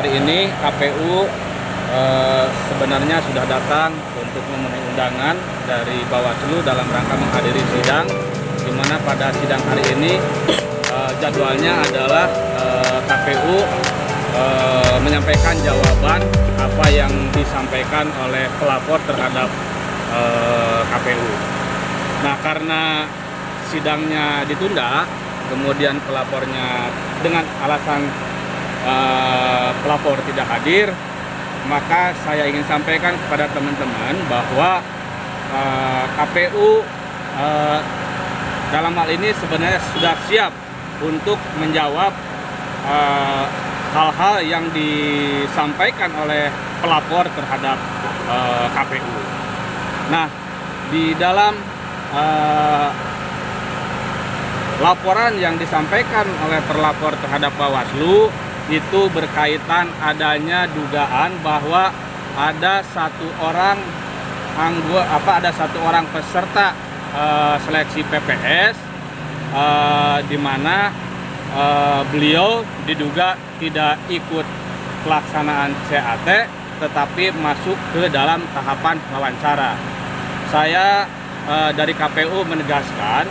hari ini KPU sebenarnya sudah datang untuk memenuhi undangan dari Bawaslu dalam rangka menghadiri sidang, di mana pada sidang hari ini jadwalnya adalah KPU menyampaikan jawaban apa yang disampaikan oleh pelapor terhadap KPU. Nah, karena sidangnya ditunda, kemudian pelapornya dengan alasan pelapor tidak hadir, maka saya ingin sampaikan kepada teman-teman bahwa KPU dalam hal ini sebenarnya sudah siap untuk menjawab hal-hal yang disampaikan oleh pelapor terhadap KPU. Nah, di dalam laporan yang disampaikan oleh pelapor terhadap Bawaslu itu berkaitan adanya dugaan bahwa ada satu orang peserta seleksi PPS di mana beliau diduga tidak ikut pelaksanaan CAT tetapi masuk ke dalam tahapan wawancara. Saya dari KPU menegaskan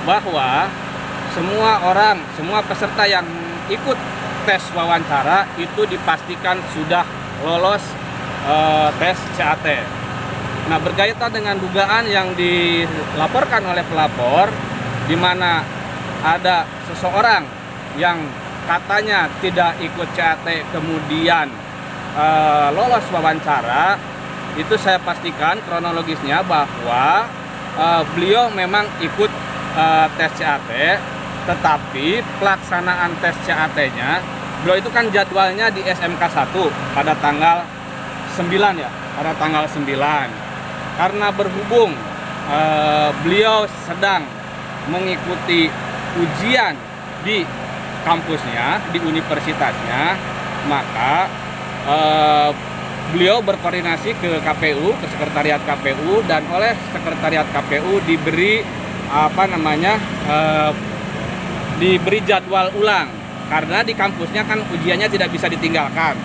bahwa semua peserta yang ikut tes wawancara itu dipastikan sudah lolos tes CAT. Nah, berkaitan dengan dugaan yang dilaporkan oleh pelapor, di mana ada seseorang yang katanya tidak ikut CAT kemudian lolos wawancara, itu saya pastikan kronologisnya bahwa beliau memang ikut tes CAT, tetapi pelaksanaan tes CAT-nya, beliau itu kan jadwalnya di SMK 1 pada tanggal 9 ya, pada tanggal 9. Karena berhubung beliau sedang mengikuti ujian di kampusnya, di universitasnya, maka beliau berkoordinasi ke KPU, ke sekretariat KPU, dan oleh sekretariat KPU diberi diberi jadwal ulang karena di kampusnya kan ujiannya tidak bisa ditinggalkan.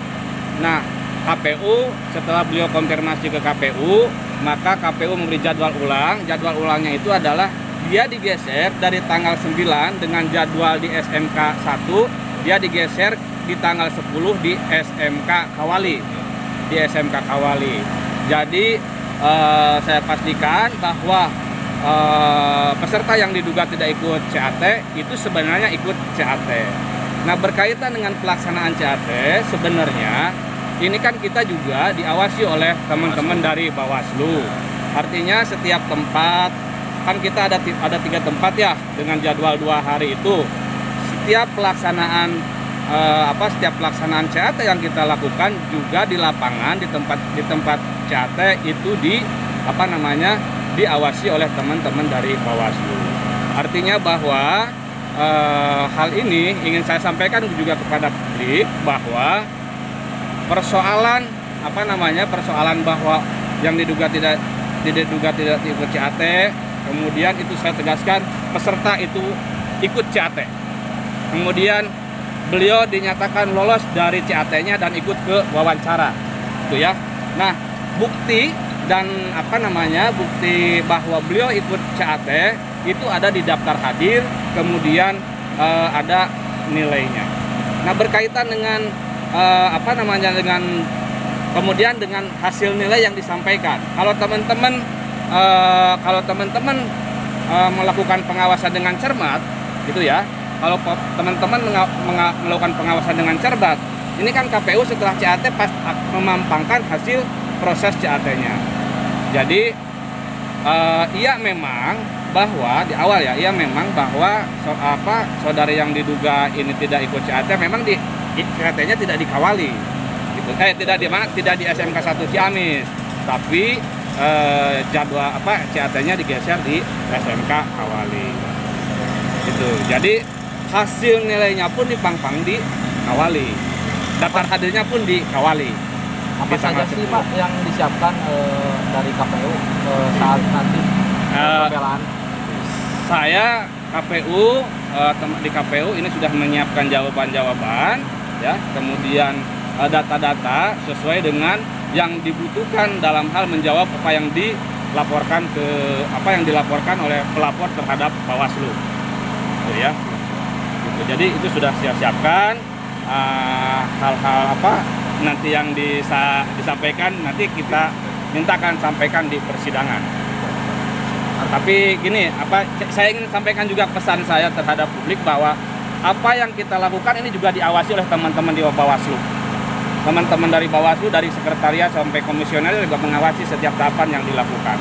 Nah, KPU setelah beliau konfirmasi ke KPU, maka KPU memberi jadwal ulang. Jadwal ulangnya itu adalah dia digeser dari tanggal 9 dengan jadwal di SMK 1, dia digeser di tanggal 10 di SMK Kawali. Di SMK Kawali. Jadi saya pastikan bahwa peserta yang diduga tidak ikut CAT itu sebenarnya ikut CAT. Nah, berkaitan dengan pelaksanaan CAT, sebenarnya ini kan kita juga diawasi oleh teman-teman dari Bawaslu. Artinya setiap tempat, kan kita ada 3 tempat ya dengan jadwal 2 hari itu. Setiap pelaksanaan CAT yang kita lakukan juga di lapangan, di tempat CAT itu diawasi oleh teman-teman dari Bawaslu. Artinya bahwa hal ini ingin saya sampaikan juga kepada publik bahwa persoalan bahwa yang diduga tidak ikut CAT, kemudian itu saya tegaskan peserta itu ikut CAT. Kemudian beliau dinyatakan lolos dari CAT-nya dan ikut ke wawancara. Itu ya. Nah, bukti bahwa beliau ikut CAT itu ada di daftar hadir, kemudian ada nilainya. Nah, berkaitan dengan dengan hasil nilai yang disampaikan. Kalau teman-teman melakukan pengawasan dengan cermat, gitu ya. Kalau teman-teman melakukan pengawasan dengan cermat, ini kan KPU setelah CAT memampangkan hasil proses CAT-nya. Jadi ia memang bahwa di awal ya, bahwa saudari yang diduga ini tidak ikut CAT memang di CAT-nya tidak dikawali. Gitu. Tidak di SMK 1 Ciamis, tapi jadwal CAT-nya digeser di SMK Kawali. Gitu. Jadi hasil nilainya pun dipangpang di Kawali. Daftar hadirnya pun di Kawali. Apa saja sih Pak yang disiapkan dari KPU saat nanti pembelaan? Saya di KPU ini sudah menyiapkan jawaban-jawaban, ya. Kemudian data-data sesuai dengan yang dibutuhkan dalam hal menjawab apa yang dilaporkan oleh pelapor terhadap Bawaslu. Gitu ya. Gitu. Jadi itu sudah siapkan hal-hal apa nanti yang disampaikan nanti kita mintakan sampaikan di persidangan. Tapi gini, saya ingin sampaikan juga pesan saya terhadap publik bahwa apa yang kita lakukan ini juga diawasi oleh teman-teman di Bawaslu. Teman-teman dari Bawaslu, dari sekretariat sampai komisioner juga mengawasi setiap tahapan yang dilakukan.